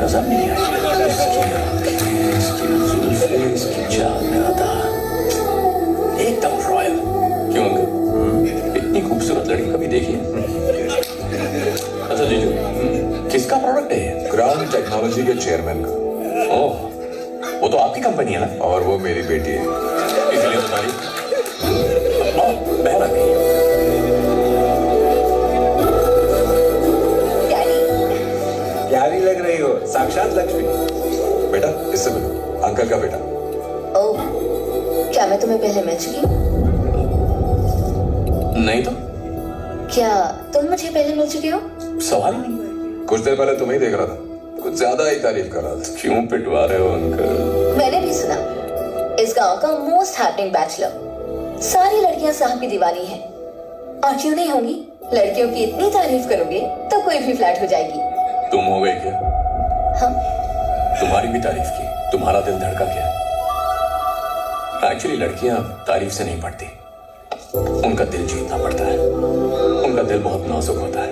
नजर नहीं आई। इसकी आंखें, इसकी जुल्फे, इसकी चाल में अदा, एकदम रॉयल। क्यों अंकल, इतनी खूबसूरत लड़की कभी देखी है? अच्छा जीजू, किसका प्रोडक्ट है ये? क्राउन टेक्नोलॉजी के चेयरमैन का। ओह, वो तो आपकी कंपनी है ना? और वो मेरी बेटी है। इसलिए तो तारीफ। बहन आ गई। प्यारी लग रही हो, साक्षात लक्ष्मी। बेटा इससे मिलो, अंकल का बेटा। ओह, क्या मैं तुम्हें पहले मिल चुकी हूँ? नहीं तो क्या तुम मुझे पहले मिल चुके हो? सवाल ही नहीं। कुछ देर पहले तुम्हें ही देख रहा था, कुछ ज्यादा ही तारीफ कर रहा था। क्यों पिटवा रहे हो अंकल? मैंने भी सुना इस गांव का मोस्ट हैपनिंग बैचलर। सारी लड़कियां साहब की दीवानी हैं। और क्यों नहीं होंगी? लड़कियों की इतनी तारीफ करोगे तो कोई भी फ्लैट हो जाएगी। तुम हो गई क्या? हाँ, तुम्हारी भी तारीफ की, तुम्हारा दिल धड़का क्या? एक्चुअली लड़कियां तारीफ से नहीं पड़ती, उनका दिल जीतना पड़ता है। उनका दिल बहुत नाजुक होता है।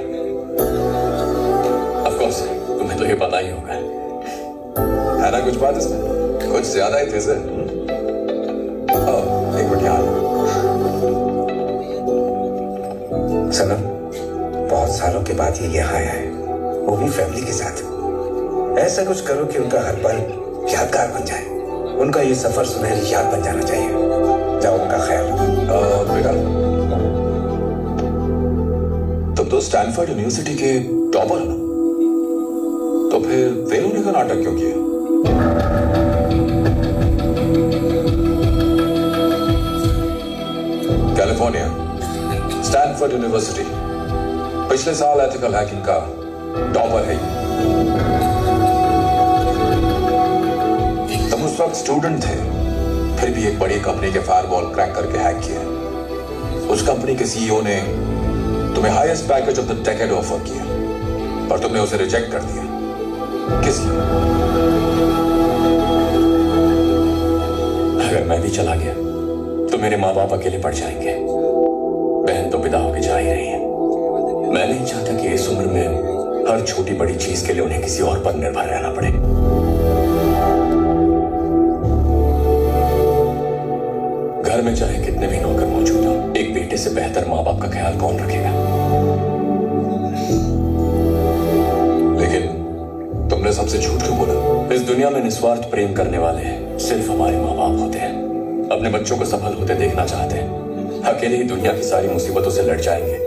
ऑफ कोर्स तुम्हें तो ये पता ही होगा। है ना कुछ बात इसमें? कुछ ज्यादा ही तेज है। एक मिनट यहाँ। सनम, बहुत सालों के बाद ये यहाँ आया है, वो भी फैमिली के साथ। ऐसा कुछ करो कि उनका हर पल यादगार बन जाए। उनका ये सफर सुनहरी याद बन जाना चाहिए। जाओ, उनका ख्याल रखो। बेटा तुम तो स्टैनफोर्ड यूनिवर्सिटी के टॉपर हो ना, तो फिर फेल होने का नाटक क्यों किया? कैलिफोर्निया, स्टैनफोर्ड यूनिवर्सिटी, पिछले साल एथिकल हैकिंग का टॉपर है। तुम उस वक्त स्टूडेंट थे, फिर भी एक बड़ी कंपनी के फायरवॉल क्रैक करके हैक किया। उस कंपनी के सीईओ ने तुम्हें highest package of the decade offer किया, पर तुमने उसे रिजेक्ट कर दिया। किस लिए? अगर मैं भी चला गया तो मेरे माँ बाप अकेले पड़ जाएंगे। बहन तो विदा होके जा ही रही है। मैं नहीं चाहता कि इस उम्र में हर छोटी बड़ी चीज के लिए उन्हें किसी और पर निर्भर रहना पड़े। घर में चाहे कितने भी नौकर मौजूद हो, एक बेटे से बेहतर माँ बाप का ख्याल कौन रखेगा? लेकिन तुमने सबसे झूठ क्यों बोला? इस दुनिया में निस्वार्थ प्रेम करने वाले सिर्फ हमारे माँ बाप होते हैं। अपने बच्चों को सफल होते देखना चाहते हैं। अकेले ही दुनिया की सारी मुसीबतों से लड़ जाएंगे,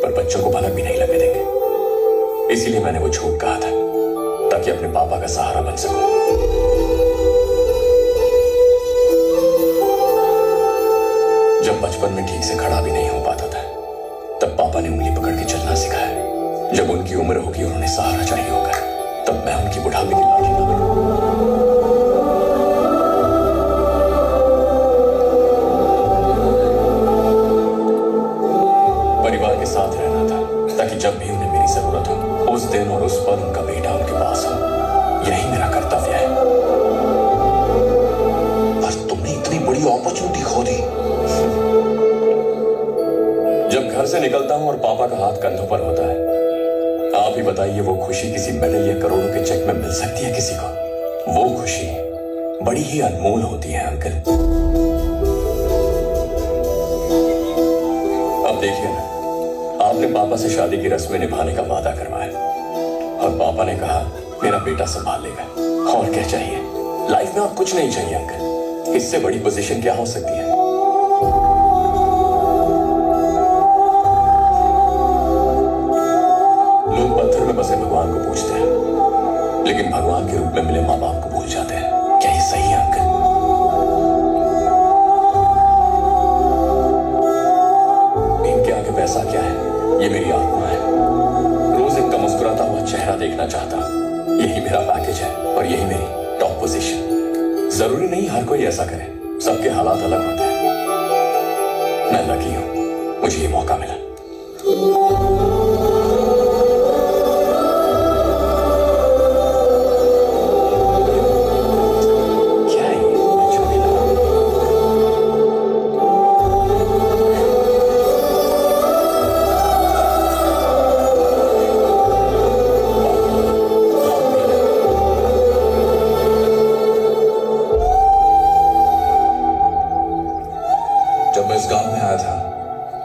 पर बच्चों को भनक भी नहीं लगने देंगे। इसीलिए मैंने वो झूठ कहा था, ताकि अपने पापा का सहारा बन सकूं। जब बचपन में ठीक से खड़ा भी नहीं हो पाता था, तब पापा ने उंगली पकड़ के चलना सिखाया। जब उनकी उम्र होगी और उन्हें सहारा चाहिए होगा, तब मैं उनकी बुढ़ापे की लाठी न बनूं। परिवार के साथ रहना था, ताकि जब भी उन्हें मेरी जरूरत हो, उस दिन और उस पल उनका बेटा उनके पास हो। यही मेरा कर्तव्य है। पर तुमने इतनी बड़ी अपॉर्चुनिटी खो दी। जब घर से निकलता हूं और पापा का हाथ कंधों पर होता है, आप ही बताइए वो खुशी किसी मेडल या करोड़ों के चेक में मिल सकती है किसी को? वो खुशी बड़ी ही अनमोल होती है अंकल। अब देखिए ना, आपने पापा से शादी की रस्में निभाने का वादा करवाया और पापा ने कहा मेरा बेटा संभाल लेगा। और क्या चाहिए? लाइफ में और कुछ नहीं चाहिए अंकल। इससे बड़ी पोजीशन क्या हो सकती है? लोग पत्थर में बसे भगवान को पूछते हैं, लेकिन भगवान के रूप में मिले माँ बाप को भूल जाते हैं। क्या ये सही है अंकल? इनके आगे पैसा क्या है? ये मेरी आत्मा है। रोज इनका मुस्कुराता हुआ चेहरा देखना चाहता हूं। यही मेरा पैकेज है और यही मेरी टॉप पोजीशन। जरूरी नहीं हर कोई ऐसा करे, सबके हालात अलग होते हैं। मैं लकी हूं, मुझे ये मौका मिला। इस गांव में आया था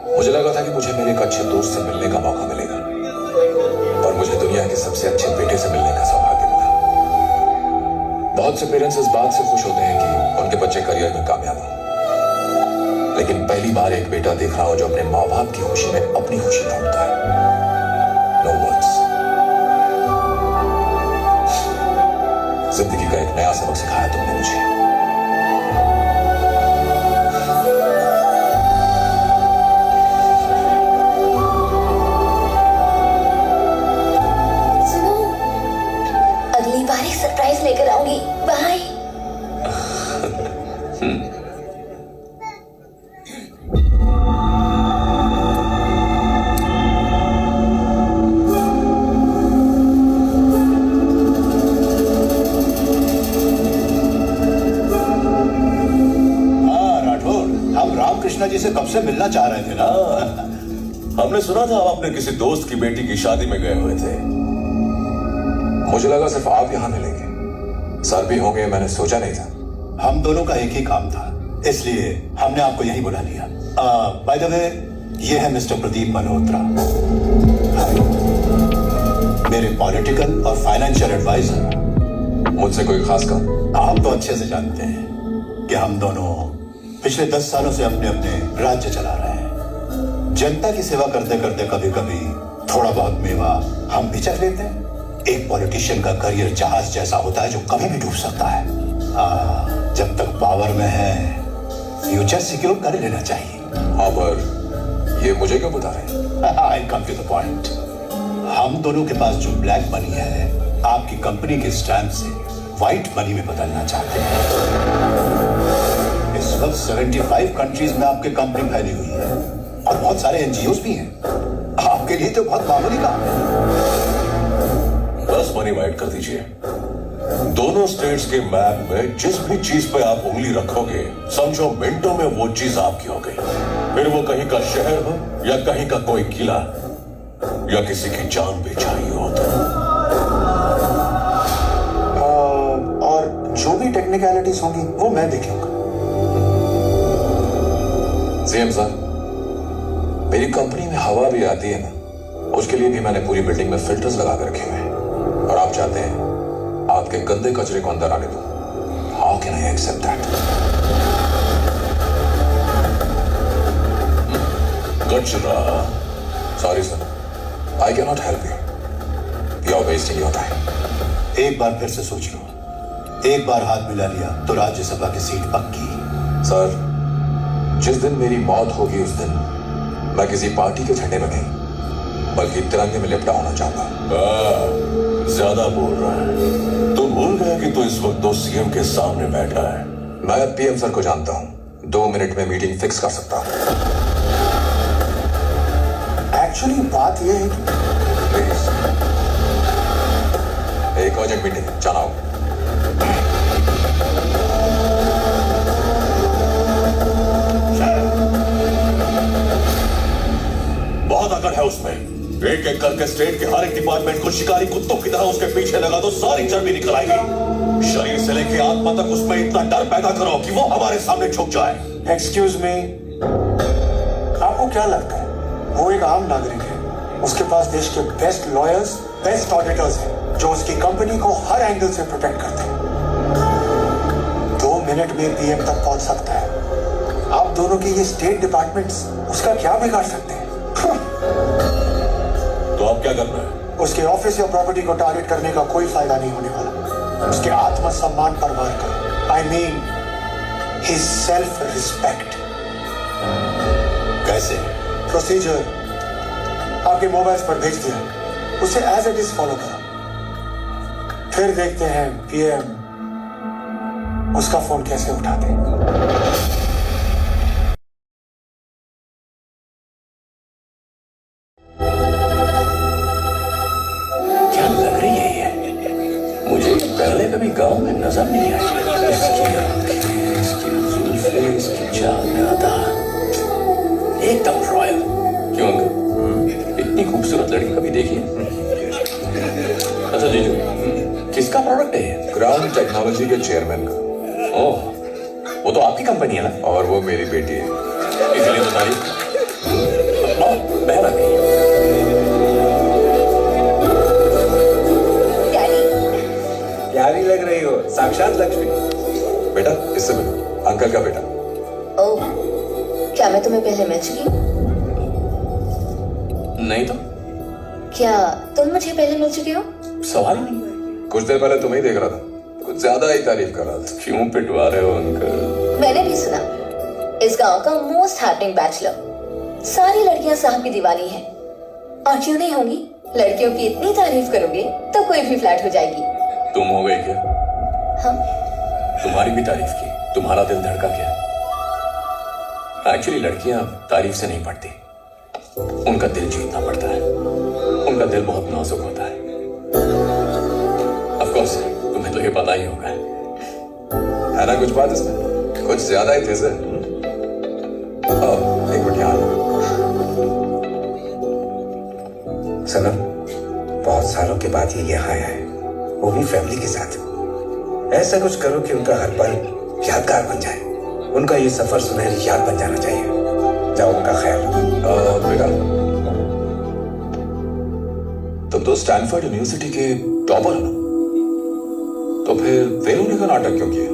मुझे लगा था कि मुझे मेरे एक अच्छे दोस्त से मिलने का मौका मिलेगा, और मुझे दुनिया के सबसे अच्छे बेटे से मिलने का सौभाग्य मिला। बहुत से पेरेंट्स इस बात से खुश होते हैं कि उनके बच्चे करियर में कामयाब हो, लेकिन पहली बार एक बेटा देख रहा हूं जो अपने माँ बाप की खुशी में अपनी खुशी ढूंढता है। No words. जिंदगी का एक नया सबक सिखाया तुमने मुझे। सुनो, अगली बार एक सरप्राइज लेकर आऊंगी। बाय। कृष्णा जी से कब से मिलना चाह रहे थे ना। हमने सुना था आप अपने किसी दोस्त की बेटी की शादी में गए हुए थे। मुझे लगा सिर्फ आप यहां मिलेंगे, सर भी होंगे, मैंने सोचा नहीं था। हम दोनों का एक ही काम था, इसलिए हमने आपको यहीं बुला लिया। बाय द वे, ये है मिस्टर प्रदीप मल्होत्रा, मेरे पॉलिटिकल और फाइनेंशियल एडवाइजर। मुझसे कोई खास काम? आप तो अच्छे से जानते हैं कि हम दोनों पिछले 10 सालों से अपने अपने राज्य चला रहे हैं। जनता की सेवा करते करते कभी कभी थोड़ा बहुत मेवा हम भी चख लेते हैं। एक पॉलिटिशियन का करियर जहाज जैसा होता है जो कभी भी डूब सकता है। जब तक पावर में है फ्यूचर सिक्योर कर लेना चाहिए। हाँ, पर ये मुझे क्यों बता रहे? आई कम टू द पॉइंट। हम दोनों के पास जो ब्लैक मनी है आपकी कंपनी के स्टैम्प से व्हाइट मनी में बदलना चाहते हैं। इस वक्त 75 कंट्रीज में आपकी कंपनी फैली हुई है और बहुत सारे एनजीओ भी हैं। आपके लिए तो बहुत मामूली काम है। बस मनी वाइट कर दीजिए। दोनों स्टेट्स के मैप में जिस भी चीज पे आप उंगली रखोगे समझो मिनटों में वो चीज आपकी हो गई। फिर वो कहीं का शहर हो या कहीं का कोई किला या किसी की जान भी चाहिए हो तो। और जो भी टेक्निकलिटीज होंगी वो मैं देख लूंगा। सीएम सर, मेरी कंपनी में हवा भी आती है ना, उसके लिए भी मैंने पूरी बिल्डिंग में फिल्टर्स लगा कर रखे हुए हैं, और आप चाहते हैं आपके गंदे कचरे को अंदर आने दो। How can I accept that? कचरा? Sorry sir, I can not help you. You are wasting your time. एक बार फिर से सोच लो, एक बार हाथ मिला लिया तो राज्यसभा की सीट पक्की। सर, जिस दिन मेरी मौत होगी उस दिन मैं किसी पार्टी के झंडे में नहीं बल्कि तिरंगे में लिपटा होना चाहता हूं। ज्यादा बोल रहा है। तुम भूल गए कि तू इस वक्त दो सीएम के सामने बैठा है। मैं पीएम सर को जानता हूं, 2 मिनट में मीटिंग फिक्स कर सकता हूं। एक्चुअली बात यह है कि प्लीज, एक अर्जेंट मीटिंग, जाना होगा। बहुत अकड़ है उसमें। एक एक करके स्टेट के हर एक डिपार्टमेंट को शिकारी कुत्तों की तरह उसके पीछे लगा दो, सारी चर्बी निकल आएगी। शरीर से लेके आत्मा तक उसमें इतना डर पैदा करो कि वो हमारे सामने झुक जाए। एक्सक्यूज मी, आपको क्या लगता है वो एक आम नागरिक है? उसके पास देश के बेस्ट लॉयर्स, बेस्ट ऑडिटर्स हैं जो उसकी कंपनी को हर एंगल से प्रोटेक्ट करते हैं। 2 मिनट में पीएम तक पहुंच सकता है। आप दोनों के ये स्टेट डिपार्टमेंट्स उसका क्या बिगाड़ सकते हैं? तो अब क्या करना है? उसके ऑफिस या प्रॉपर्टी को टारगेट करने का कोई फायदा नहीं होने वाला। उसके आत्मसम्मान पर वार करो। I mean his self respect. कैसे? प्रोसीजर आपके मोबाइल पर भेज दिया, उसे एज इट इज फॉलो करो। फिर देखते हैं पीएम उसका फोन कैसे उठाते हैं। क्या लग रही है ये? मुझे पहले कभी गांव में नजर नहीं आई। इसकी आंखें, इसकी जुल्फे, इसकी चाल एकदम रॉयल। क्यों अंकल, इतनी खूबसूरत लड़की कभी देखी है? अच्छा जीजू, किसका प्रोडक्ट है ये? क्राउन टेक्नोलॉजी के चेयरमैन का। ओह, वो तो आपकी कंपनी है ना? और वो मेरी बेटी है। इसलिए तो तारीफ। बहन आ गई। डैडी, प्यारी लग रही हो, साक्षात लक्ष्मी। बेटा इससे मिलो, अंकल का बेटा। ओह, क्या मैं तुम्हें पहले मिल चुकी हूँ? नहीं तो क्या तुम मुझे पहले मिल चुके हो? सवाल ही नहीं। कुछ देर पहले तुम्हें ही देख रहा था, कुछ ज्यादा ही तारीफ कर रहा था। क्यों पिटवा रहे हो अंकल? मैंने भी सुना इस गांव का मोस्ट हैपनिंग बैचलर। सारी लड़कियां साहब की दीवानी हैं। और क्यों नहीं होंगी? लड़कियों की इतनी तारीफ करोगे तो कोई भी फ्लैट हो जाएगी। तुम हो गए क्या? हाँ, तुम्हारी भी तारीफ की, तुम्हारा दिल धड़का क्या? एक्चुअली लड़कियां तारीफ से नहीं पड़ती, उनका दिल जीतना पड़ता है। उनका दिल बहुत नाजुक होता है। ऑफ कोर्स तुम्हें तो ये पता ही होगा। है ना कुछ बात इसमें, कुछ ज्यादा ही तेज है। एक मिनट यहाँ। सनम, बहुत सालों के बाद ये यहाँ आया है, वो भी फैमिली के साथ। ऐसा कुछ करो कि उनका हर पल यादगार बन जाए। उनका ये सफर सुनहरी याद बन जाना चाहिए। जाओ, उनका ख्याल रखो। बेटा तुम तो स्टैनफोर्ड यूनिवर्सिटी के टॉपर हो ना, तो फिर फेल होने का नाटक क्यों किया?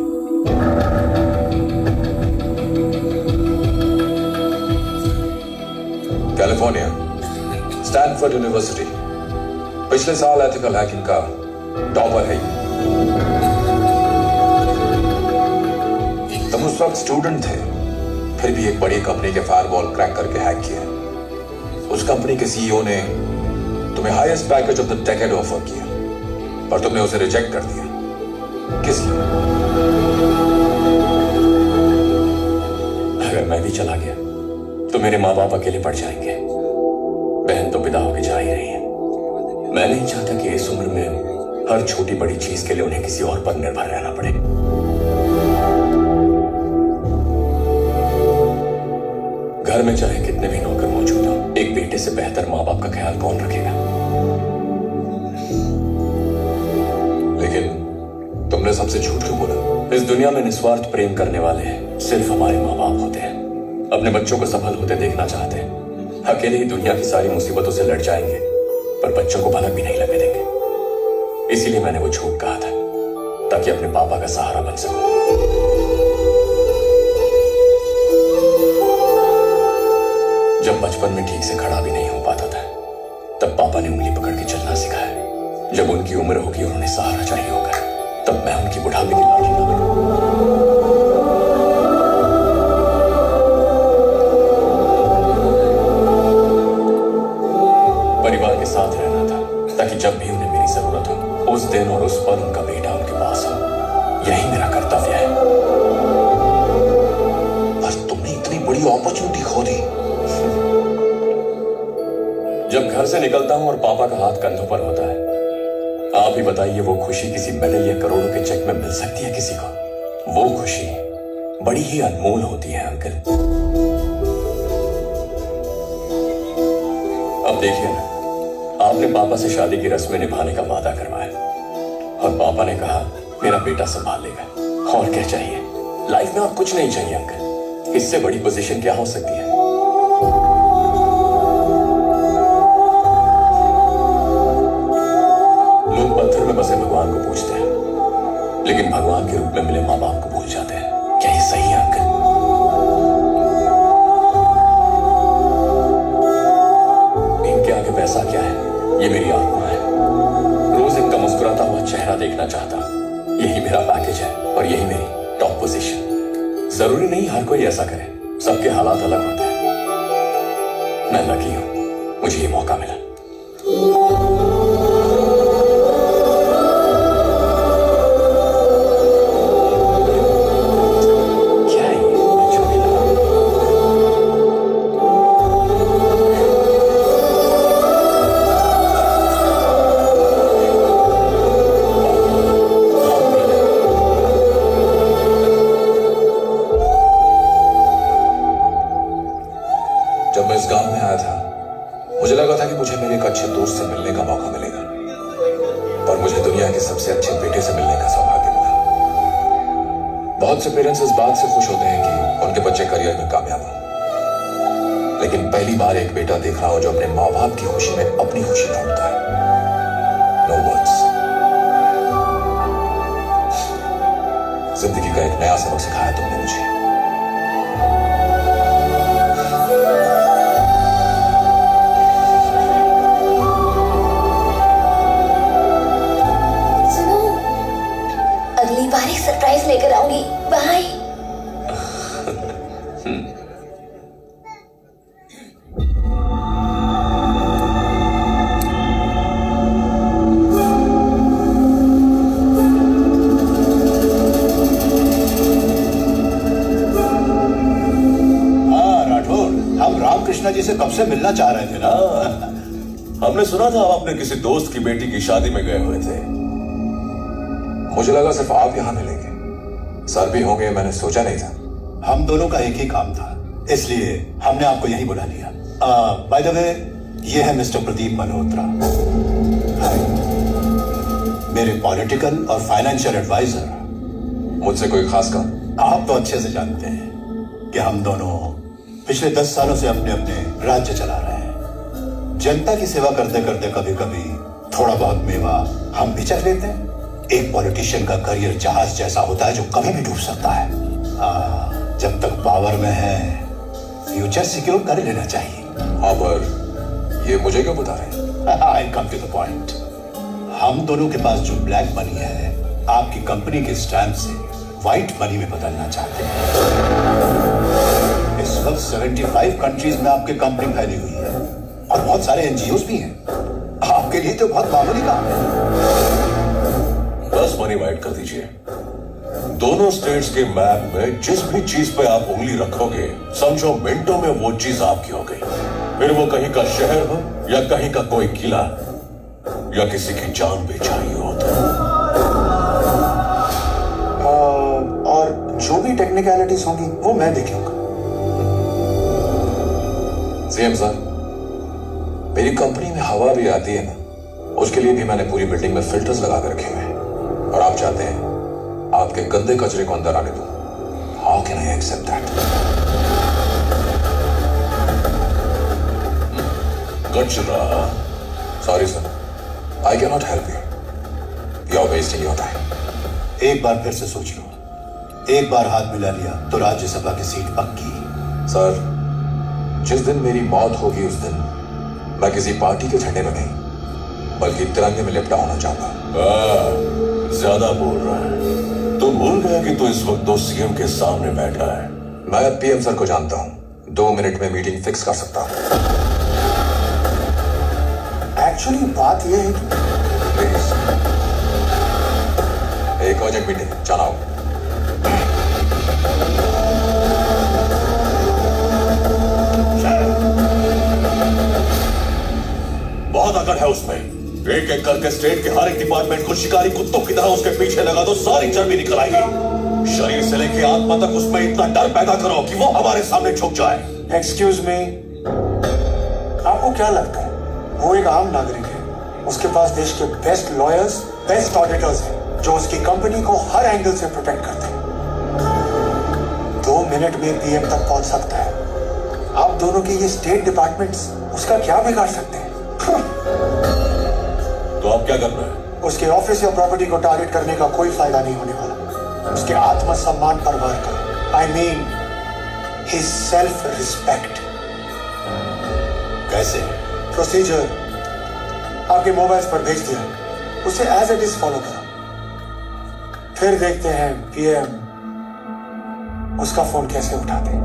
कैलिफोर्निया, स्टैनफोर्ड यूनिवर्सिटी, पिछले साल एथिकल हैकिंग का टॉपर है। तुम उस वक्त स्टूडेंट थे, फिर भी एक बड़ी कंपनी के फायरवॉल क्रैक करके हैक किया। उस कंपनी के सीईओ ने तुम्हें highest package of the decade offer किया, पर तुमने उसे रिजेक्ट कर दिया। किस लिए? अगर मैं भी चला गया तो मेरे माँ बाप अकेले पड़ जाएंगे। बहन तो पिता होके जा ही रही है। मैं नहीं चाहता कि इस उम्र में हर छोटी बड़ी चीज के लिए उन्हें किसी और पर निर्भर रहना पड़े। घर में चाहे कितने भी नौकर मौजूद हो, एक बेटे से बेहतर माँ बाप का ख्याल कौन रखेगा? लेकिन तुमने सबसे झूठ क्यों बोला? इस दुनिया में निस्वार्थ प्रेम करने वाले सिर्फ हमारे माँ बाप होते हैं। अपने बच्चों को सफल होते देखना चाहते हैं। अकेले ही दुनिया की सारी मुसीबतों से लड़ जाएंगे, पर बच्चों को भनक भी नहीं लगने देंगे। इसीलिए मैंने वो झूठ कहा था, ताकि अपने पापा का सहारा बन सकूं। जब बचपन में ठीक से खड़ा भी नहीं हो पाता था, तब पापा ने उंगली पकड़ के चलना सिखाया। जब उनकी उम्र होगी और उन्हें सहारा चाहिए होगा, तब मैं उनकी बुढ़ापे की लाठी ना बनूं। परिवार के साथ रहना था, ताकि जब भी उन्हें मेरी जरूरत हो, उस दिन और उस पल उनका बेटा उनके पास हो। यही मेरा कर्तव्य है। पर तुमने इतनी बड़ी अपॉर्चुनिटी खो दी। जब घर से निकलता हूं और पापा का हाथ कंधों पर होता है, आप ही बताइए वो खुशी किसी मेडल या करोड़ों के चेक में मिल सकती है किसी को? वो खुशी बड़ी ही अनमोल होती है अंकल। अब देखिए ना, आपने पापा से शादी की रस्में निभाने का वादा करवाया और पापा ने कहा मेरा बेटा संभाल लेगा। और क्या चाहिए? लाइफ में और कुछ नहीं चाहिए अंकल। इससे बड़ी पोजीशन क्या हो सकती है? लोग पत्थर में बसे भगवान को पूछते हैं, लेकिन भगवान के रूप में मिले माँ बाप को भूल जाते हैं। क्या ये सही है अंकल? इनके आगे पैसा क्या है? ये मेरी आत्मा है। रोज इनका मुस्कुराता हुआ चेहरा देखना चाहता हूं। यही मेरा पैकेज है और यही मेरी टॉप पोजीशन। जरूरी नहीं हर कोई ऐसा करे, सबके हालात अलग होते हैं। मैं लकी हूं, मुझे ये मौका मिला। जब मैं इस गांव में आया था, मुझे लगा था कि मुझे मेरे एक अच्छे दोस्त से मिलने का मौका मिलेगा, पर मुझे दुनिया के सबसे अच्छे बेटे से मिलने का सौभाग्य मिला। बहुत से पेरेंट्स इस बात से खुश होते हैं कि उनके बच्चे करियर में कामयाब हो, पहली बार एक बेटा देख रहा हूं जो अपने माँ बाप की खुशी में अपनी खुशी ढूंढता है। No words. जिंदगी का एक नया सबक सिखाया तुमने मुझे। सुनो, अगली बार एक सरप्राइज लेकर आऊंगी। बाय। कृष्णा जी से कब से मिलना चाह रहे थे ना। हमने सुना था आप अपने किसी दोस्त की बेटी की शादी में गए हुए थे। मुझे लगा सिर्फ आप यहां मिलेंगे, सर भी होंगे, मैंने सोचा नहीं था। हम दोनों का एक ही काम था, इसलिए हमने आपको यहीं बुला लिया। बाय द वे, ये है मिस्टर प्रदीप मल्होत्रा, मेरे पॉलिटिकल और फाइनेंशियल एडवाइजर। मुझसे कोई खास काम? आप तो अच्छे से जानते हैं कि हम दोनों पिछले 10 सालों से अपने अपने राज्य चला रहे हैं। जनता की सेवा करते करते कभी कभी थोड़ा बहुत मेवा हम भी चख लेते हैं। एक पॉलिटिशियन का करियर जहाज जैसा होता है जो कभी भी डूब सकता है। जब तक पावर में है फ्यूचर सिक्योर कर लेना चाहिए। हाँ, पर ये मुझे क्यों बता रहे? आई कम टू द पॉइंट। हम दोनों के पास जो ब्लैक मनी है आपकी कंपनी के स्टैम्प से व्हाइट मनी में बदलना चाहते हैं। इस वक्त 75 कंट्रीज में आपकी कंपनी फैली हुई है और बहुत सारे एनजीओ भी हैं। आपके लिए तो बहुत मामूली काम है। बस मनी वाइट कर दीजिए। दोनों स्टेट्स के मैप में जिस भी चीज पे आप उंगली रखोगे, समझो मिनटों में वो चीज आपकी हो गई। फिर वो कहीं का शहर हो या कहीं का कोई किला या किसी की जान भी चाहिए हो तो। और जो भी टेक्निकलिटीज होंगी वो मैं देख लूंगा। सीएम सर, मेरी कंपनी में हवा भी आती है ना, उसके लिए भी मैंने पूरी बिल्डिंग में फिल्टर्स लगा कर रखे हुए हैं। और आप चाहते हैं आपके गंदे कचरे को अंदर आने दो। How can I accept that? कचरा? Sorry sir, I can not help you. You are wasting your time. एक बार फिर से सोच लो। एक बार हाथ मिला लिया तो राज्यसभा की सीट पक्की। सर, जिस दिन मेरी मौत होगी उस दिन मैं किसी पार्टी के झंडे में नहीं बल्कि तिरंगे में लिपटा होना चाहता हूं। ज्यादा बोल रहा है। तुम भूल गए कि तू इस वक्त दो सीएम के सामने बैठा है। मैं पीएम सर को जानता हूं, 2 मिनट में मीटिंग फिक्स कर सकता हूं। एक्चुअली बात यह है कि प्लीज, एक अर्जेंट मीटिंग, जाना हो। बहुत अकड़ है उसमें। एक एक करके स्टेट के हर एक डिपार्टमेंट को शिकारी कुत्तों की तरह उसके पीछे लगा दो, सारी चर्बी निकल आएगी। शरीर से लेके आत्मा तक उसमें इतना डर पैदा करो कि वो हमारे सामने झुक जाए। एक्सक्यूज मी, आपको क्या लगता है वो एक आम नागरिक है? उसके पास देश के बेस्ट लॉयर्स, बेस्ट ऑडिटर्स हैं जो उसकी कंपनी को हर एंगल से प्रोटेक्ट करते हैं। 2 मिनट में पीएम तक पहुंच सकता है। आप दोनों के ये स्टेट डिपार्टमेंट्स उसका क्या बिगाड़ सकते हैं? तो आप क्या करना है? उसके ऑफिस या प्रॉपर्टी को टारगेट करने का कोई फायदा नहीं होने वाला। उसके आत्मसम्मान पर वार करो। I mean his self respect. कैसे? प्रोसीजर आपके मोबाइल पर भेज दिया, उसे एज इट इज फॉलो करो। फिर देखते हैं पीएम उसका फोन कैसे उठाते हैं।